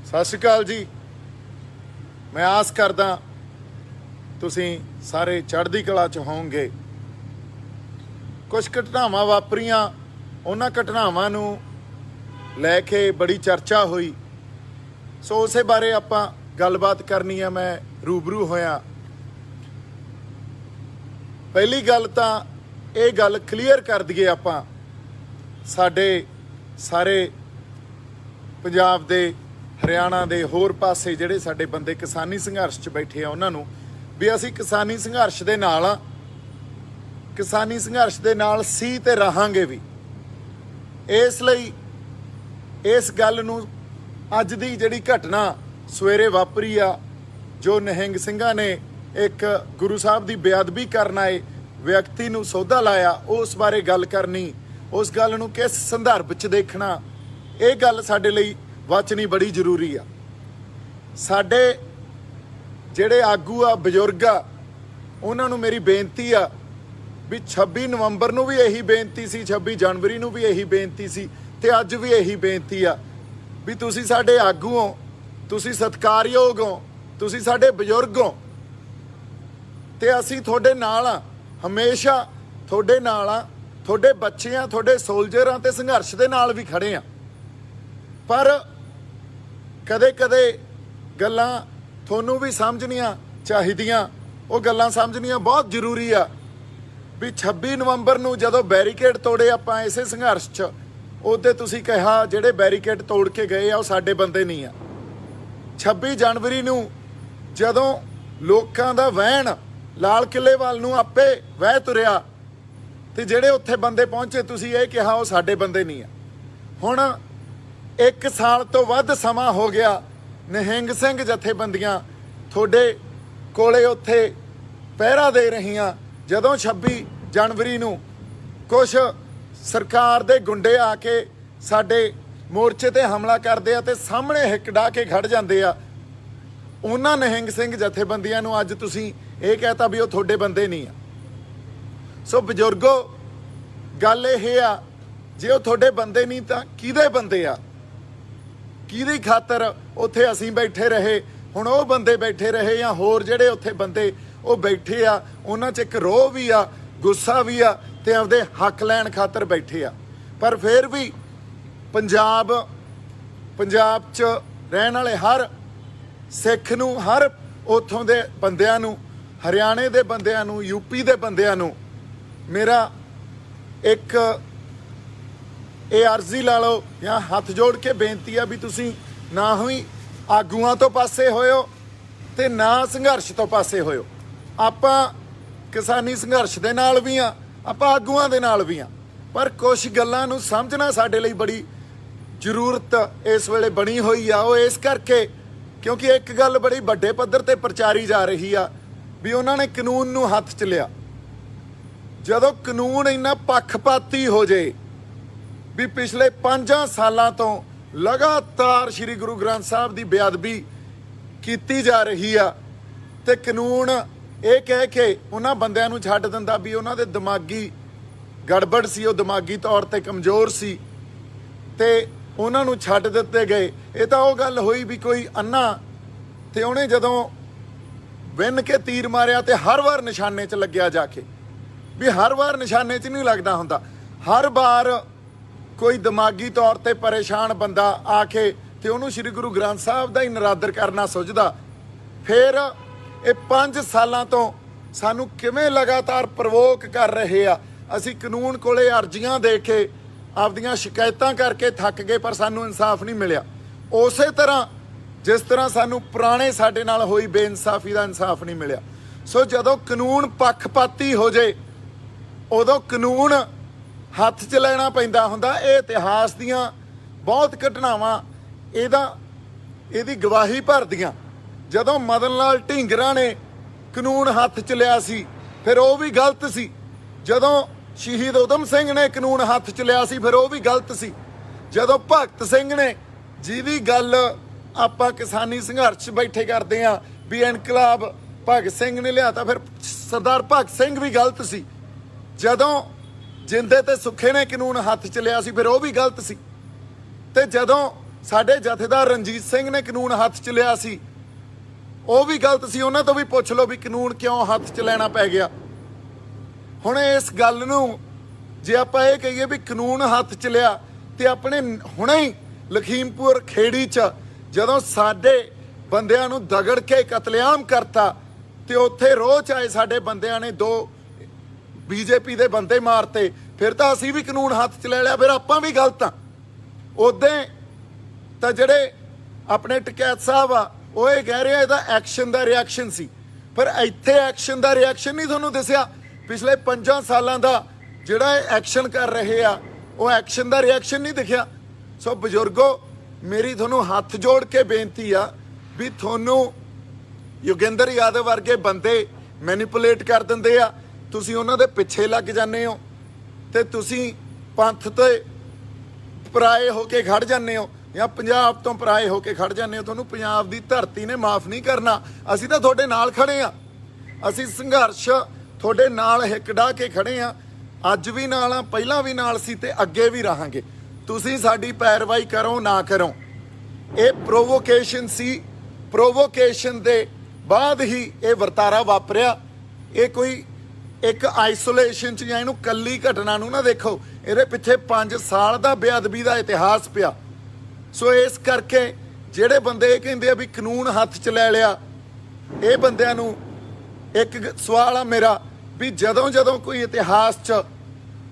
ਸਤਿ ਸ਼੍ਰੀ ਅਕਾਲ ਜੀ। ਮੈਂ ਆਸ ਕਰਦਾ ਤੁਸੀਂ ਸਾਰੇ ਚੜ੍ਹਦੀ ਕਲਾ 'ਚ ਹੋਵੋਗੇ। ਕੁਝ ਘਟਨਾਵਾਂ ਵਾਪਰੀਆਂ, ਉਹਨਾਂ ਘਟਨਾਵਾਂ ਨੂੰ ਲੈ ਕੇ ਬੜੀ ਚਰਚਾ ਹੋਈ, ਸੋ ਉਸੇ ਬਾਰੇ ਆਪਾਂ ਗੱਲਬਾਤ ਕਰਨੀ ਆ। ਮੈਂ ਰੂਬਰੂ ਹੋਇਆ। ਪਹਿਲੀ ਗੱਲ ਤਾਂ ਇਹ ਗੱਲ ਕਲੀਅਰ ਕਰ ਦਈਏ ਆਪਾਂ, ਸਾਡੇ ਸਾਰੇ ਪੰਜਾਬ ਦੇ, ਹਰਿਆਣਾ ਦੇ ਹੋਰ ਪਾਸੇ ਜਿਹੜੇ ਸਾਡੇ ਬੰਦੇ ਕਿਸਾਨੀ ਸੰਘਰਸ਼ 'ਚ ਬੈਠੇ ਆ ਉਹਨਾਂ ਨੂੰ ਵੀ ਅਸੀਂ ਕਿਸਾਨੀ ਸੰਘਰਸ਼ ਦੇ ਨਾਲ ਆ, ਕਿਸਾਨੀ ਸੰਘਰਸ਼ ਦੇ ਨਾਲ ਸੀ ਤੇ ਰਹਾਂਗੇ ਵੀ। ਇਸ ਲਈ ਇਸ ਗੱਲ ਨੂੰ ਅੱਜ ਦੀ ਜਿਹੜੀ ਘਟਨਾ ਸਵੇਰੇ ਵਾਪਰੀ ਆ, ਜੋ ਨਿਹੰਗ ਸਿੰਘਾਂ ਨੇ ਇੱਕ ਗੁਰੂ ਸਾਹਿਬ ਦੀ ਬੇਅਦਬੀ ਕਰਨ ਆਏ ਵਿਅਕਤੀ ਨੂੰ ਸੌਦਾ ਲਾਇਆ, ਉਸ ਬਾਰੇ ਗੱਲ ਕਰਨੀ, ਉਸ ਗੱਲ ਨੂੰ ਕਿਸ ਸੰਦਰਭ 'ਚ ਦੇਖਣਾ, ਇਹ ਗੱਲ ਸਾਡੇ ਲਈ ਵਾਚਣੀ ਬੜੀ ਜ਼ਰੂਰੀ ਆ। ਸਾਡੇ ਜਿਹੜੇ ਆਗੂ ਆ, ਬਜ਼ੁਰਗ ਆ, ਉਹਨਾਂ ਨੂੰ ਮੇਰੀ ਬੇਨਤੀ ਆ ਵੀ 26 ਨਵੰਬਰ ਨੂੰ ਵੀ ਇਹੀ ਬੇਨਤੀ ਸੀ, 26 ਜਨਵਰੀ ਨੂੰ ਵੀ ਇਹੀ ਬੇਨਤੀ ਸੀ ਤੇ ਅੱਜ ਵੀ ਇਹੀ ਬੇਨਤੀ ਆ ਵੀ ਤੁਸੀਂ ਸਾਡੇ ਆਗੂ ਹੋ, ਤੁਸੀਂ ਸਤਿਕਾਰਯੋਗ ਹੋ, ਤੁਸੀਂ ਸਾਡੇ ਬਜ਼ੁਰਗ ਹੋ ਤੇ ਅਸੀਂ ਤੁਹਾਡੇ ਨਾਲ ਆ, ਹਮੇਸ਼ਾ ਤੁਹਾਡੇ ਨਾਲ ਆ, ਤੁਹਾਡੇ ਬੱਚੇ ਆ, ਤੁਹਾਡੇ ਸੋਲਜਰ ਆ ਤੇ ਸੰਘਰਸ਼ ਦੇ ਨਾਲ ਵੀ ਖੜੇ ਆ। ਪਰ ਕਦੇ ਕਦੇ ਗੱਲਾਂ ਤੁਹਾਨੂੰ ਵੀ ਸਮਝਣੀਆਂ ਚਾਹੀਦੀਆਂ, ਉਹ ਗੱਲਾਂ ਸਮਝਣੀਆਂ ਬਹੁਤ ਜ਼ਰੂਰੀ ਆ ਵੀ 26 ਨਵੰਬਰ ਨੂੰ ਜਦੋਂ ਬੈਰੀਕੇਡ ਤੋੜੇ ਆਪਾਂ ਇਸੇ ਸੰਘਰਸ਼ 'ਚ, ਉਹਦੇ ਤੁਸੀਂ ਕਿਹਾ ਜਿਹੜੇ ਬੈਰੀਕੇਡ ਤੋੜ ਕੇ ਗਏ ਆ ਉਹ ਸਾਡੇ ਬੰਦੇ ਨਹੀਂ ਆ। 26 ਜਨਵਰੀ ਨੂੰ ਜਦੋਂ ਲੋਕਾਂ ਦਾ ਵਹਿਣ ਲਾਲ ਕਿਲ੍ਹੇ ਵੱਲ ਨੂੰ ਆਪੇ ਵਹਿ ਤੁਰਿਆ ਤੇ ਜਿਹੜੇ ਉੱਥੇ ਬੰਦੇ ਪਹੁੰਚੇ, ਤੁਸੀਂ ਇਹ ਕਿਹਾ ਉਹ ਸਾਡੇ ਬੰਦੇ ਨਹੀਂ ਆ। ਹੁਣ 1 ਸਾਲ ਤੋਂ ਵੱਧ ਸਮਾਂ ਹੋ ਗਿਆ, ਨਿਹੰਗ ਸਿੰਘ ਜਥੇਬੰਦੀਆਂ ਤੁਹਾਡੇ ਕੋਲੇ ਉੱਥੇ ਪਹਿਰਾ ਦੇ ਰਹੀਆਂ। ਜਦੋਂ 26 ਜਨਵਰੀ ਨੂੰ ਕੁਝ ਸਰਕਾਰ ਦੇ ਗੁੰਡੇ ਆ ਕੇ ਸਾਡੇ ਮੋਰਚੇ ਤੇ ਹਮਲਾ ਕਰਦੇ ਆ ਤੇ ਸਾਹਮਣੇ ਹਿੱਕ ਡਾ ਕੇ ਖੜ ਜਾਂਦੇ ਆ, ਉਹਨਾਂ ਨਿਹੰਗ ਸਿੰਘ ਜਥੇਬੰਦੀਆਂ ਨੂੰ ਅੱਜ ਤੁਸੀਂ ਇਹ ਕਹਿਤਾ ਵੀ ਉਹ ਤੁਹਾਡੇ ਬੰਦੇ ਨਹੀਂ ਆ। ਸੋ ਬਜ਼ੁਰਗੋ, ਗੱਲ ਇਹ ਆ, ਜੇ ਉਹ ਤੁਹਾਡੇ ਬੰਦੇ ਨਹੀਂ ਤਾਂ ਕਿਹਦੇ ਬੰਦੇ ਆ? ਕਿਹਦੀ ਖਾਤਰ ਉੱਥੇ ਅਸੀਂ ਬੈਠੇ ਰਹੇ, ਹੁਣ ਉਹ ਬੰਦੇ ਬੈਠੇ ਰਹੇ ਜਾਂ ਹੋਰ ਜਿਹੜੇ ਉੱਥੇ ਬੰਦੇ ਉਹ ਬੈਠੇ ਆ, ਉਹਨਾਂ 'ਚ ਇੱਕ ਰੋਹ ਵੀ ਆ, ਗੁੱਸਾ ਵੀ ਆ ਤੇ ਆਪਦੇ ਹੱਕ ਲੈਣ ਖਾਤਰ ਬੈਠੇ ਆ। ਪਰ ਫਿਰ ਵੀ ਪੰਜਾਬ 'ਚ ਰਹਿਣ ਵਾਲੇ ਹਰ ਸਿੱਖ ਨੂੰ, ਹਰ ਉੱਥੋਂ ਦੇ ਬੰਦਿਆਂ ਨੂੰ, ਹਰਿਆਣੇ ਦੇ ਬੰਦਿਆਂ ਨੂੰ, ਯੂਪੀ ਦੇ ਬੰਦਿਆਂ ਨੂੰ ਮੇਰਾ ਇੱਕ ਇਹ ਅਰਜ਼ੀ ਲਾ ਲਓ ਜਾਂ ਹੱਥ ਜੋੜ ਕੇ ਬੇਨਤੀ ਆ ਵੀ ਤੁਸੀਂ ਨਾ ਹੀ ਆਗੂਆਂ ਤੋਂ ਪਾਸੇ ਹੋਇਓ ਤੇ ਨਾ ਸੰਘਰਸ਼ ਤੋਂ ਪਾਸੇ ਹੋਇਓ। ਆਪਾਂ ਕਿਸਾਨੀ ਸੰਘਰਸ਼ ਦੇ ਨਾਲ ਵੀ ਆ, ਆਪਾਂ ਆਗੂਆਂ ਦੇ ਨਾਲ ਵੀ ਆ, ਪਰ ਕੁਝ ਗੱਲਾਂ ਨੂੰ ਸਮਝਣਾ ਸਾਡੇ ਲਈ ਬੜੀ ਜ਼ਰੂਰਤ ਇਸ ਵੇਲੇ ਬਣੀ ਹੋਈ ਆ। ਉਹ ਇਸ ਕਰਕੇ ਕਿਉਂਕਿ ਇੱਕ ਗੱਲ ਬੜੀ ਵੱਡੇ ਪੱਧਰ ਤੇ ਪ੍ਰਚਾਰੀ ਜਾ ਰਹੀ ਆ ਵੀ ਉਹਨਾਂ ਨੇ ਕਾਨੂੰਨ ਨੂੰ ਹੱਥ 'ਚ ਲਿਆ। ਜਦੋਂ ਕਾਨੂੰਨ ਇੰਨਾ ਪੱਖਪਾਤੀ ਹੋ ਜੇ ਵੀ ਪਿਛਲੇ 5 ਸਾਲਾਂ ਤੋਂ ਲਗਾਤਾਰ ਸ੍ਰੀ ਗੁਰੂ ਗ੍ਰੰਥ ਸਾਹਿਬ ਦੀ ਬੇਅਦਬੀ ਕੀਤੀ ਜਾ ਰਹੀ ਆ ਤੇ ਕਾਨੂੰਨ ਇਹ ਕਹਿ ਕੇ ਉਹਨਾਂ ਬੰਦਿਆਂ ਨੂੰ ਛੱਡ ਦਿੰਦਾ ਵੀ ਉਹਨਾਂ ਦੇ ਦਿਮਾਗੀ ਗੜਬੜ ਸੀ, ਉਹ ਦਿਮਾਗੀ ਤੌਰ ਤੇ ਕਮਜ਼ੋਰ ਸੀ ਤੇ ਉਹਨਾਂ ਨੂੰ ਛੱਡ ਦਿੱਤੇ ਗਏ। ਇਹ ਤਾਂ ਉਹ ਗੱਲ ਹੋਈ ਵੀ ਕੋਈ ਅੰਨਾ ਤੇ ਉਹਨੇ ਜਦੋਂ ਵਿੰਨ ਕੇ ਤੀਰ ਮਾਰਿਆ ਤੇ ਹਰ ਵਾਰ ਨਿਸ਼ਾਨੇ 'ਚ ਲੱਗਿਆ ਜਾ ਕੇ, ਵੀ ਹਰ ਵਾਰ ਨਿਸ਼ਾਨੇ 'ਚ ਨਹੀਂ ਲੱਗਦਾ ਹੁੰਦਾ। ਹਰ ਵਾਰ ਕੋਈ ਦਿਮਾਗੀ ਤੌਰ ਤੇ ਪਰੇਸ਼ਾਨ ਬੰਦਾ ਆ ਕੇ ਤੇ ਉਹਨੂੰ ਸ੍ਰੀ ਗੁਰੂ ਗ੍ਰੰਥ ਸਾਹਿਬ ਦਾ ਹੀ ਨਿਰਾਦਰ ਕਰਨਾ ਸੁਝਦਾ। ਫਿਰ ਇਹ 5 ਸਾਲਾਂ ਤੋਂ ਸਾਨੂੰ ਕਿਵੇਂ ਲਗਾਤਾਰ ਪ੍ਰਵੋਕ ਕਰ ਰਹੇ ਆ। ਅਸੀਂ ਕਾਨੂੰਨ ਕੋਲੇ ਅਰਜ਼ੀਆਂ ਦੇ ਕੇ ਆਪਦੀਆਂ ਸ਼ਿਕਾਇਤਾਂ ਕਰਕੇ ਥੱਕ ਗਏ, ਪਰ ਸਾਨੂੰ ਇਨਸਾਫ ਨਹੀਂ ਮਿਲਿਆ। ਉਸੇ ਤਰ੍ਹਾਂ ਜਿਸ ਤਰ੍ਹਾਂ ਸਾਨੂੰ ਪੁਰਾਣੇ ਸਾਡੇ ਨਾਲ ਹੋਈ ਬੇਇਨਸਾਫੀ ਦਾ ਇਨਸਾਫ ਨਹੀਂ ਮਿਲਿਆ। ਸੋ ਜਦੋਂ ਕਾਨੂੰਨ ਪੱਖਪਾਤੀ ਹੋ ਜੇ ਉਦੋਂ ਕਾਨੂੰਨ ਹੱਥ 'ਚ ਲੈਣਾ ਪੈਂਦਾ ਹੁੰਦਾ। ਇਹ ਇਤਿਹਾਸ ਦੀਆਂ ਬਹੁਤ ਘਟਨਾਵਾਂ ਇਹਦੀ ਗਵਾਹੀ ਭਰਦੀਆਂ। ਜਦੋਂ ਮਦਨ ਲਾਲ ਢੀਂਗਰਾ ਨੇ ਕਾਨੂੰਨ ਹੱਥ 'ਚ ਲਿਆ ਸੀ ਫਿਰ ਉਹ ਵੀ ਗਲਤ ਸੀ। ਜਦੋਂ ਸ਼ਹੀਦ ਊਧਮ ਸਿੰਘ ਨੇ ਕਾਨੂੰਨ ਹੱਥ 'ਚ ਲਿਆ ਸੀ ਫਿਰ ਉਹ ਵੀ ਗਲਤ ਸੀ। ਜਦੋਂ ਭਗਤ ਸਿੰਘ ਨੇ, ਜਿਹਦੀ ਗੱਲ ਆਪਾਂ ਕਿਸਾਨੀ ਸੰਘਰਸ਼ 'ਚ ਬੈਠੇ ਕਰਦੇ ਆ ਵੀ ਇਨਕਲਾਬ ਭਗਤ ਸਿੰਘ ਨੇ ਲਿਆ, ਤਾਂ ਫਿਰ ਸਰਦਾਰ ਭਗਤ ਸਿੰਘ ਵੀ ਗਲਤ ਸੀ। ਜਦੋਂ ਜਿੰਦੇ ਤੇ ਸੁੱਖੇ ਨੇ ਕਾਨੂੰਨ ਹੱਥ 'ਚ ਲਿਆ ਸੀ ਫਿਰ ਉਹ ਵੀ ਗਲਤ ਸੀ। ਤੇ ਜਦੋਂ ਸਾਡੇ ਜਥੇਦਾਰ ਰਣਜੀਤ ਸਿੰਘ ਨੇ ਕਾਨੂੰਨ ਹੱਥ 'ਚ ਲਿਆ ਸੀ, ਉਹ ਵੀ ਗਲਤ ਸੀ। ਉਹਨਾਂ ਤੋਂ ਵੀ ਪੁੱਛ ਲਓ ਵੀ ਕਾਨੂੰਨ ਕਿਉਂ ਹੱਥ 'ਚ ਲੈਣਾ ਪੈ ਗਿਆ। ਹੁਣ ਇਸ ਗੱਲ ਨੂੰ ਜੇ ਆਪਾਂ ਇਹ ਕਹੀਏ ਵੀ ਕਾਨੂੰਨ ਹੱਥ 'ਚ ਲਿਆ, ਤੇ ਆਪਣੇ ਹੁਣੇ ਹੀ ਲਖੀਮਪੁਰ ਖੇੜੀ 'ਚ ਜਦੋਂ ਸਾਡੇ ਬੰਦਿਆਂ ਨੂੰ ਦਗੜ ਕੇ ਕਤਲੇਆਮ ਕਰਤਾ, ਤੇ ਉੱਥੇ ਰੋਹ ਆਏ ਸਾਡੇ ਬੰਦਿਆਂ ਨੇ 2 ਬੀਜੇਪੀ ਦੇ ਬੰਦੇ ਮਾਰਤੇ, ਫਿਰ ਤਾਂ ਅਸੀਂ ਵੀ ਕਾਨੂੰਨ ਹੱਥ 'ਚ ਲੈ ਲਿਆ, ਫਿਰ ਆਪਾਂ ਵੀ ਗਲਤ ਆ। ਉਦੋਂ ਤਾਂ ਜਿਹੜੇ ਆਪਣੇ ਟਕੈਤ ਸਾਹਿਬ ਆ ਉਹ ਇਹ ਕਹਿ ਰਹੇ ਇਹਦਾ ਐਕਸ਼ਨ ਦਾ ਰਿਐਕਸ਼ਨ ਸੀ, ਪਰ ਇੱਥੇ ਐਕਸ਼ਨ ਦਾ ਰਿਐਕਸ਼ਨ ਨਹੀਂ ਤੁਹਾਨੂੰ ਦਿਸਿਆ। ਪਿਛਲੇ 5 ਸਾਲਾਂ ਦਾ ਜਿਹੜਾ ਇਹ ਐਕਸ਼ਨ ਕਰ ਰਹੇ ਆ, ਉਹ ਐਕਸ਼ਨ ਦਾ ਰਿਐਕਸ਼ਨ ਨਹੀਂ ਦਿਖਿਆ। ਸੋ ਬਜ਼ੁਰਗੋ, ਮੇਰੀ ਤੁਹਾਨੂੰ ਹੱਥ ਜੋੜ ਕੇ ਬੇਨਤੀ ਆ ਵੀ ਤੁਹਾਨੂੰ ਯੋਗਿੰਦਰ ਯਾਦਵ ਵਰਗੇ ਬੰਦੇ ਮੈਨੀਪੂਲੇਟ ਕਰ ਦਿੰਦੇ ਆ, ਤੁਸੀਂ ਉਹਨਾਂ ਦੇ ਪਿੱਛੇ ਲੱਗ ਜਾਂਦੇ ਹੋ, ਤੇ ਤੁਸੀਂ ਪੰਥ ਤੇ ਪਰਾਏ ਹੋ ਕੇ ਖੜ ਜਾਂਦੇ ਹੋ, ਜਾਂ ਪੰਜਾਬ ਤੋਂ ਪਰਾਏ ਹੋ ਕੇ ਖੜ ਜਾਂਦੇ ਹੋ। ਤੁਹਾਨੂੰ ਪੰਜਾਬ ਦੀ ਧਰਤੀ ਨੇ ਮਾਫ ਨਹੀਂ ਕਰਨਾ। ਅਸੀਂ ਤਾਂ ਤੁਹਾਡੇ ਨਾਲ ਖੜੇ ਆ, ਅਸੀਂ ਸੰਘਰਸ਼ ਤੁਹਾਡੇ ਨਾਲ ਹਿੱਕ ਢਾਹ ਕੇ ਖੜੇ ਆ, ਅੱਜ ਵੀ ਨਾਲ ਆ, ਪਹਿਲਾਂ ਵੀ ਨਾਲ ਸੀ ਤੇ ਅੱਗੇ ਵੀ ਰਹਾਂਗੇ। ਤੁਸੀਂ ਸਾਡੀ ਪੈਰਵਾਈ ਕਰੋ ਨਾ ਕਰੋ, ਇਹ ਪ੍ਰੋਵੋਕੇਸ਼ਨ ਸੀ। ਪ੍ਰੋਵੋਕੇਸ਼ਨ ਦੇ ਬਾਅਦ ਹੀ ਇਹ ਵਰਤਾਰਾ ਵਾਪਰਿਆ। ਇਹ ਕੋਈ ਇੱਕ ਆਈਸੋਲੇਸ਼ਨ 'ਚ ਜਾਂ ਇਹਨੂੰ ਕੱਲੀ ਘਟਨਾ ਨੂੰ ਨਾ ਦੇਖੋ, ਇਹਦੇ ਪਿੱਛੇ 5 ਸਾਲ ਦਾ ਬੇਅਦਬੀ ਦਾ ਇਤਿਹਾਸ ਪਿਆ। ਸੋ ਇਸ ਕਰਕੇ ਜਿਹੜੇ ਬੰਦੇ ਇਹ ਕਹਿੰਦੇ ਆ ਵੀ ਕਾਨੂੰਨ ਹੱਥ 'ਚ ਲੈ ਲਿਆ, ਇਹ ਬੰਦਿਆਂ ਨੂੰ ਇੱਕ ਸਵਾਲ ਆ ਮੇਰਾ ਵੀ ਜਦੋਂ ਕੋਈ ਇਤਿਹਾਸ 'ਚ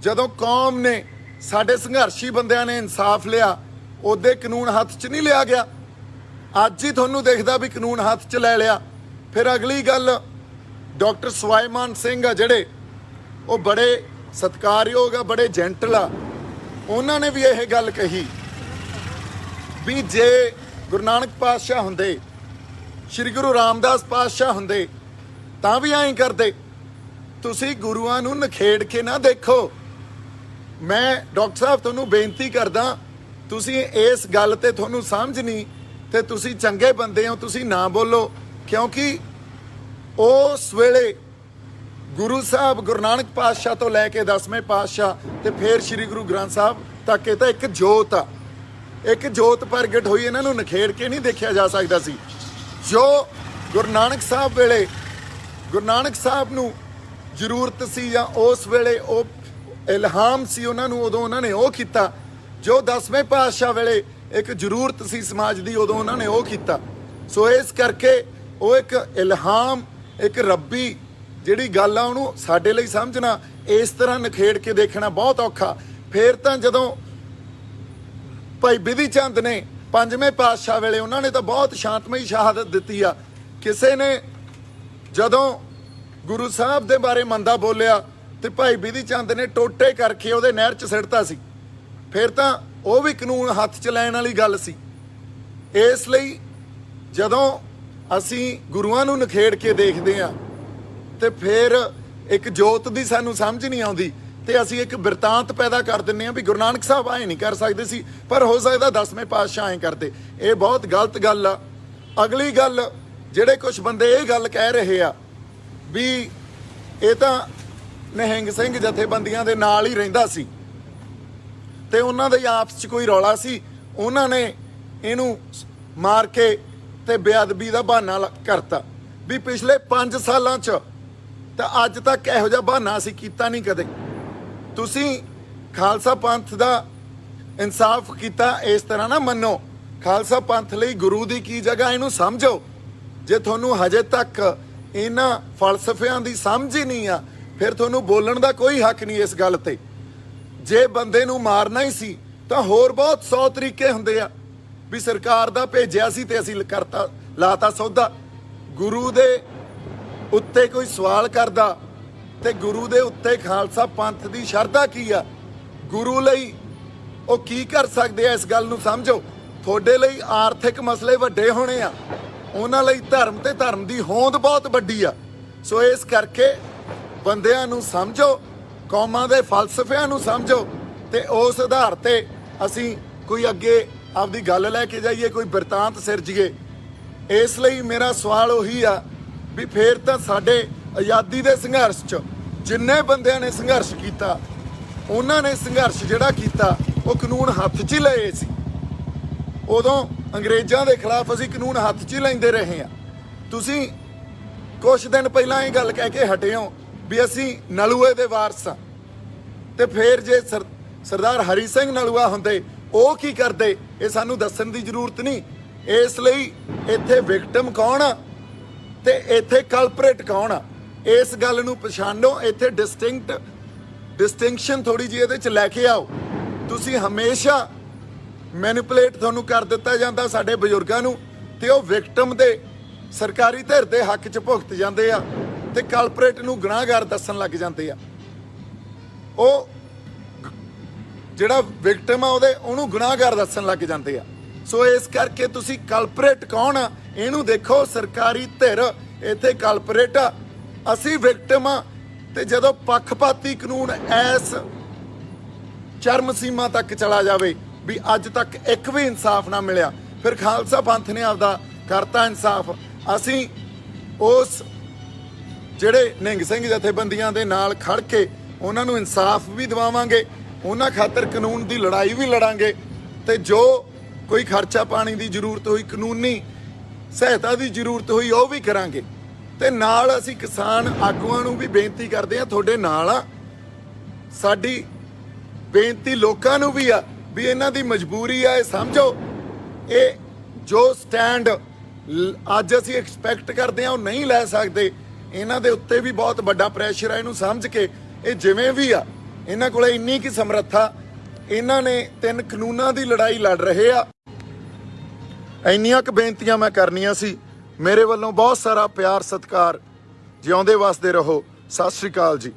ਜਦੋਂ ਕੌਮ ਨੇ, ਸਾਡੇ ਸੰਘਰਸ਼ੀ ਬੰਦਿਆਂ ਨੇ ਇਨਸਾਫ ਲਿਆ, ਉਹਦੇ ਕਾਨੂੰਨ ਹੱਥ 'ਚ ਨਹੀਂ ਲਿਆ ਗਿਆ। ਅੱਜ ਹੀ ਤੁਹਾਨੂੰ ਦਿਖਦਾ ਵੀ ਕਾਨੂੰਨ ਹੱਥ 'ਚ ਲੈ ਲਿਆ। ਫਿਰ ਅਗਲੀ ਗੱਲ, ਡਾਕਟਰ ਸਵਾਈਮਾਨ ਸਿੰਘ ਆ ਜਿਹੜੇ, ਉਹ ਬੜੇ ਸਤਿਕਾਰਯੋਗ ਆ, ਬੜੇ ਜੈਂਟਲ ਆ, ਉਹਨਾਂ ਨੇ ਵੀ ਇਹ ਗੱਲ ਕਹੀ ਵੀ ਜੇ ਗੁਰੂ ਨਾਨਕ ਪਾਤਸ਼ਾਹ ਹੁੰਦੇ, ਸ਼੍ਰੀ ਗੁਰੂ ਰਾਮਦਾਸ ਪਾਤਸ਼ਾਹ ਹੁੰਦੇ, ਤਾਂ ਵੀ ਐਂ ਕਰਦੇ। ਤੁਸੀਂ ਗੁਰੂਆਂ ਨੂੰ ਨਖੇੜ ਕੇ ਨਾ ਦੇਖੋ। ਮੈਂ ਡਾਕਟਰ ਸਾਹਿਬ ਤੁਹਾਨੂੰ ਬੇਨਤੀ ਕਰਦਾ, ਤੁਸੀਂ ਇਸ ਗੱਲ ਤੇ ਤੁਹਾਨੂੰ ਸਮਝ ਨਹੀਂ, ਤੇ ਤੁਸੀਂ ਚੰਗੇ ਬੰਦੇ ਹੋ, ਤੁਸੀਂ ਨਾ ਬੋਲੋ, ਕਿਉਂਕਿ ਉਸ ਵੇਲੇ ਗੁਰੂ ਸਾਹਿਬ ਗੁਰੂ ਨਾਨਕ ਪਾਤਸ਼ਾਹ ਤੋਂ ਲੈ ਕੇ 10ਵੇਂ ਪਾਤਸ਼ਾਹ ਤੇ ਫਿਰ ਸ਼੍ਰੀ ਗੁਰੂ ਗ੍ਰੰਥ ਸਾਹਿਬ ਤੱਕ ਇਹ ਤਾਂ ਇੱਕ ਜੋਤ ਆ, ਇੱਕ ਜੋਤ ਪ੍ਰਗਟ ਹੋਈ। ਇਹਨਾਂ ਨੂੰ ਨਖੇੜ ਕੇ ਨਹੀਂ ਦੇਖਿਆ ਜਾ ਸਕਦਾ ਸੀ। ਜੋ ਗੁਰੂ ਨਾਨਕ ਸਾਹਿਬ ਵੇਲੇ ਗੁਰੂ ਨਾਨਕ ਸਾਹਿਬ ਨੂੰ ਜ਼ਰੂਰਤ ਸੀ, ਜਾਂ ਉਸ ਵੇਲੇ ਉਹ ਇਲਹਾਮ ਸੀ ਉਹਨਾਂ ਨੂੰ, ਉਦੋਂ ਉਹਨਾਂ ਨੇ ਉਹ ਕੀਤਾ। ਜੋ 10ਵੇਂ ਪਾਤਸ਼ਾਹ ਵੇਲੇ ਇੱਕ ਜ਼ਰੂਰਤ ਸੀ ਸਮਾਜ ਦੀ, ਉਦੋਂ ਉਹਨਾਂ ਨੇ ਉਹ ਕੀਤਾ। ਸੋ ਇਸ ਕਰਕੇ ਉਹ ਇੱਕ ਇਲਹਾਮ, ਇੱਕ ਰੱਬੀ ਜਿਹੜੀ ਗੱਲ ਆ, ਉਹਨੂੰ ਸਾਡੇ ਲਈ ਸਮਝਣਾ, ਇਸ ਤਰ੍ਹਾਂ ਨਖੇੜ ਕੇ ਦੇਖਣਾ ਬਹੁਤ ਔਖਾ। ਫਿਰ ਤਾਂ ਜਦੋਂ ਭਾਈ ਬਿਧੀ ਚੰਦ ਨੇ 5ਵੇਂ ਪਾਤਸ਼ਾਹ ਵੇਲੇ, ਉਹਨਾਂ ਨੇ ਤਾਂ ਬਹੁਤ ਸ਼ਾਂਤਮਈ ਸ਼ਹਾਦਤ ਦਿੱਤੀ ਆ। ਕਿਸੇ ਨੇ ਜਦੋਂ ਗੁਰੂ ਸਾਹਿਬ ਦੇ ਬਾਰੇ ਮੰਦਾ ਬੋਲਿਆ ਤੇ ਭਾਈ ਬਿਧੀ ਚੰਦ ਨੇ ਟੋਟੇ ਕਰਕੇ ਉਹਦੇ ਨਹਿਰ 'ਚ ਸਿੱਟਤਾ ਸੀ। ਫਿਰ ਤਾਂ ਉਹ ਵੀ ਕਾਨੂੰਨ ਹੱਥ 'ਚ ਲੈਣ ਵਾਲੀ ਗੱਲ ਸੀ। ਇਸ ਲਈ ਜਦੋਂ ਅਸੀਂ ਗੁਰੂਆਂ ਨੂੰ ਨਖੇੜ ਕੇ ਦੇਖਦੇ ਹਾਂ, ਤੇ ਫਿਰ ਇੱਕ ਜੋਤ ਦੀ ਸਾਨੂੰ ਸਮਝ ਨਹੀਂ ਆਉਂਦੀ, ਤੇ ਅਸੀਂ ਇੱਕ ਬਿਰਤਾਂਤ ਪੈਦਾ ਕਰ ਦਿੰਦੇ ਹਾਂ ਵੀ ਗੁਰੂ ਨਾਨਕ ਸਾਹਿਬ ਐਂ ਨਹੀਂ ਕਰ ਸਕਦੇ ਸੀ, ਪਰ ਹੋ ਸਕਦਾ 10ਵੇਂ ਪਾਤਸ਼ਾਹ ਐਂ ਕਰਦੇ। ਇਹ ਬਹੁਤ ਗਲਤ ਗੱਲ ਆ। ਅਗਲੀ ਗੱਲ, ਜਿਹੜੇ ਕੁਝ ਬੰਦੇ ਇਹ ਗੱਲ ਕਹਿ ਰਹੇ ਆ ਵੀ ਇਹ ਤਾਂ ਨਿਹੰਗ ਸਿੰਘ ਜਥੇਬੰਦੀਆਂ ਦੇ ਨਾਲ ਹੀ ਰਹਿੰਦਾ ਸੀ, ਤੇ ਉਹਨਾਂ ਦੇ ਆਪਸ 'ਚ ਕੋਈ ਰੌਲਾ ਸੀ, ਉਹਨਾਂ ਨੇ ਇਹਨੂੰ ਮਾਰ ਕੇ ਤੇ ਬੇਅਦਬੀ ਦਾ ਬਹਾਨਾ ਕਰਤਾ। ਵੀ ਪਿਛਲੇ 5 ਸਾਲਾਂ 'ਚ ਤਾਂ ਅੱਜ ਤੱਕ ਇਹੋ ਜਿਹਾ ਬਹਾਨਾ ਅਸੀਂ ਕੀਤਾ ਨਹੀਂ ਕਦੇ। ਤੁਸੀਂ ਖਾਲਸਾ ਪੰਥ ਦਾ ਇਨਸਾਫ ਕੀਤਾ, ਇਸ ਤਰ੍ਹਾਂ ਨਾ ਮੰਨੋ। ਖਾਲਸਾ ਪੰਥ ਲਈ ਗੁਰੂ ਦੀ ਕੀ ਜਗ੍ਹਾ, ਇਹਨੂੰ ਸਮਝੋ। ਜੇ ਤੁਹਾਨੂੰ ਹਜੇ ਤੱਕ ਇਹਨਾਂ ਫਲਸਫਿਆਂ ਦੀ ਸਮਝ ਹੀ ਨਹੀਂ ਆ, ਫਿਰ ਤੁਹਾਨੂੰ ਬੋਲਣ ਦਾ ਕੋਈ ਹੱਕ ਨਹੀਂ ਇਸ ਗੱਲ ਤੇ। ਜੇ ਬੰਦੇ ਨੂੰ ਮਾਰਨਾ ਹੀ ਸੀ ਤਾਂ ਹੋਰ ਬਹੁਤ 100 ਤਰੀਕੇ ਹੁੰਦੇ ਆ। ਵੀ ਸਰਕਾਰ ਦਾ ਭੇਜਿਆ ਸੀ ਤੇ ਅਸੀਂ ਕਰਤਾ, ਲਾਤਾ ਸੌਦਾ। ਗੁਰੂ ਦੇ ਉੱਤੇ ਕੋਈ ਸਵਾਲ ਕਰਦਾ, ਤੇ ਗੁਰੂ ਦੇ ਉੱਤੇ ਖਾਲਸਾ ਪੰਥ ਦੀ ਸ਼ਰਧਾ ਕੀ ਆ, ਗੁਰੂ ਲਈ ਉਹ ਕੀ ਕਰ ਸਕਦੇ ਆ, ਇਸ ਗੱਲ ਨੂੰ ਸਮਝੋ। ਤੁਹਾਡੇ ਲਈ ਆਰਥਿਕ ਮਸਲੇ ਵੱਡੇ ਹੋਣੇ ਆ, ਉਹਨਾਂ ਲਈ ਧਰਮ ਤੇ ਧਰਮ ਦੀ ਹੋਂਦ ਬਹੁਤ ਵੱਡੀ ਆ। ਸੋ ਇਸ ਕਰਕੇ ਬੰਦਿਆਂ ਨੂੰ ਸਮਝੋ, ਕੌਮਾਂ ਦੇ ਫਲਸਫਿਆਂ ਨੂੰ ਸਮਝੋ, ਤੇ ਉਸ ਆਧਾਰ ਤੇ ਅਸੀਂ ਕੋਈ ਅੱਗੇ ਆਪਦੀ ਗੱਲ ਲੈ ਕੇ ਜਾਈਏ, ਕੋਈ ਬਿਰਤਾਂਤ ਸਿਰਜੀਏ। ਇਸ ਲਈ ਮੇਰਾ ਸਵਾਲ ਉਹੀ ਆ ਵੀ ਫੇਰ ਤਾਂ ਸਾਡੇ ਆਜ਼ਾਦੀ ਦੇ ਸੰਘਰਸ਼ 'ਚ ਜਿੰਨੇ ਬੰਦਿਆਂ ਨੇ ਸੰਘਰਸ਼ ਕੀਤਾ, ਉਹਨਾਂ ਨੇ ਸੰਘਰਸ਼ ਜਿਹੜਾ ਕੀਤਾ ਉਹ ਕਾਨੂੰਨ ਹੱਥ 'ਚ ਹੀ ਲਏ ਸੀ। ਉਦੋਂ ਅੰਗਰੇਜ਼ਾਂ ਦੇ ਖਿਲਾਫ ਅਸੀਂ ਕਾਨੂੰਨ ਹੱਥ 'ਚ ਹੀ ਲੈਂਦੇ ਰਹੇ ਹਾਂ। ਤੁਸੀਂ ਕੁਝ ਦਿਨ ਪਹਿਲਾਂ ਇਹ ਗੱਲ ਕਹਿ ਕੇ ਹਟੇ ਹੋ ਵੀ ਅਸੀਂ ਨਲੂਏ ਦੇ ਵਾਰਸ ਹਾਂ, ਤੇ ਫਿਰ ਜੇ ਸਰਦਾਰ ਹਰੀ ਸਿੰਘ ਨਲੂਆ ਹੁੰਦੇ ਉਹ ਕੀ ਕਰਦੇ ਇਹ ਸਾਨੂੰ ਦੱਸਣ ਦੀ ਜ਼ਰੂਰਤ ਨਹੀਂ। ਇਸ ਲਈ ਇੱਥੇ ਵਿਕਟਮ ਕੌਣ ਆ ਤੇ ਇੱਥੇ ਕਲਪਰੇਟ ਕੌਣ ਆ, ਇਸ ਗੱਲ ਨੂੰ ਪਛਾਣੋ। ਇੱਥੇ ਡਿਸਟਿੰਕਸ਼ਨ ਥੋੜੀ ਜਿਹੀ ਇਹਦੇ 'ਚ ਲੈ ਕੇ ਆਓ। ਤੁਸੀਂ ਹਮੇਸ਼ਾ ਮੈਨੀਪੂਲੇਟ ਤੁਹਾਨੂੰ ਕਰ ਦਿੱਤਾ ਜਾਂਦਾ ਸਾਡੇ ਬਜ਼ੁਰਗਾਂ ਨੂੰ, ਤੇ ਉਹ ਵਿਕਟਮ ਦੇ ਸਰਕਾਰੀ ਧਿਰ ਦੇ ਹੱਕ 'ਚ ਭੁਗਤ ਜਾਂਦੇ ਆ ਤੇ ਕਲਪਰੇਟ ਨੂੰ ਗੁਨਾਹਗਾਰ ਦੱਸਣ ਲੱਗ ਜਾਂਦੇ ਆ। ਉਹ ਜਿਹੜਾ ਵਿਕਟਮ ਆ ਉਹਨੂੰ ਗੁਨਾਹਗਾਰ ਦੱਸਣ ਲੱਗ ਜਾਂਦੇ ਆ। ਸੋ ਇਸ ਕਰਕੇ ਤੁਸੀਂ ਕਲਪਰੇਟ ਕੌਣ ਆ ਇਹਨੂੰ ਦੇਖੋ। ਸਰਕਾਰੀ ਧਿਰ ਇੱਥੇ ਕਲਪਰੇਟ ਆ, ਅਸੀਂ ਵਿਕਟਮ ਆ। ਤੇ ਜਦੋਂ ਪੱਖਪਾਤੀ ਕਾਨੂੰਨ ਐਸ ਚਰਮ ਸੀਮਾ ਤੱਕ ਚਲਾ ਜਾਵੇ ਵੀ ਅੱਜ ਤੱਕ ਇੱਕ ਵੀ ਇਨਸਾਫ ਨਾ ਮਿਲਿਆ, ਫਿਰ ਖਾਲਸਾ ਪੰਥ ਨੇ ਆਪਦਾ ਕਰਤਾ ਇਨਸਾਫ। ਅਸੀਂ ਉਸ ਜਿਹੜੇ ਨਿਹੰਗ ਸਿੰਘ ਜਥੇਬੰਦੀਆਂ ਦੇ ਨਾਲ ਖੜ ਕੇ ਉਹਨਾਂ ਨੂੰ ਇਨਸਾਫ ਵੀ ਦਿਵਾਵਾਂਗੇ, ਉਹਨਾਂ ਖਾਤਰ ਕਾਨੂੰਨ ਦੀ ਲੜਾਈ ਵੀ ਲੜਾਂਗੇ, ਤੇ ਜੋ ਕੋਈ ਖਰਚਾ ਪਾਣੀ ਦੀ ਜ਼ਰੂਰਤ ਹੋਈ, ਕਾਨੂੰਨੀ ਸਹਾਇਤਾ ਦੀ ਜ਼ਰੂਰਤ ਹੋਈ, ਉਹ ਵੀ ਕਰਾਂਗੇ। ਤੇ ਨਾਲ ਅਸੀਂ ਕਿਸਾਨ ਆਗੂਆਂ ਨੂੰ ਵੀ ਬੇਨਤੀ ਕਰਦੇ ਹਾਂ, ਤੁਹਾਡੇ ਨਾਲ ਆ। ਸਾਡੀ ਬੇਨਤੀ ਲੋਕਾਂ ਨੂੰ ਵੀ ਆ ਵੀ ਇਹਨਾਂ ਦੀ ਮਜਬੂਰੀ ਆ, ਇਹ ਸਮਝੋ। ਇਹ ਜੋ ਸਟੈਂਡ ਅੱਜ ਅਸੀਂ ਐਕਸਪੈਕਟ ਕਰਦੇ ਹਾਂ ਉਹ ਨਹੀਂ ਲੈ ਸਕਦੇ। ਇਹਨਾਂ ਦੇ ਉੱਤੇ ਵੀ ਬਹੁਤ ਵੱਡਾ ਪ੍ਰੈਸ਼ਰ ਆ, ਇਹਨੂੰ ਸਮਝ ਕੇ ਇਹ ਜਿਵੇਂ ਵੀ ਆ, ਇਹਨਾਂ ਕੋਲੇ ਇੰਨੀ ਕੀ ਸਮਰੱਥਾ, ਇਹਨਾਂ ਨੇ 3 ਕਾਨੂੰਨਾਂ ਦੀ ਲੜਾਈ ਲੜ ਰਹੇ ਆ। ਇੰਨੀਆਂ ਕੁ ਬੇਨਤੀਆਂ ਮੈਂ ਕਰਨੀਆਂ ਸੀ। ਮੇਰੇ ਵੱਲੋਂ ਬਹੁਤ ਸਾਰਾ ਪਿਆਰ ਸਤਿਕਾਰ। ਜਿਉਂਦੇ ਵਸਦੇ ਰਹੋ। ਸਤਿ ਸ਼੍ਰੀ ਅਕਾਲ ਜੀ।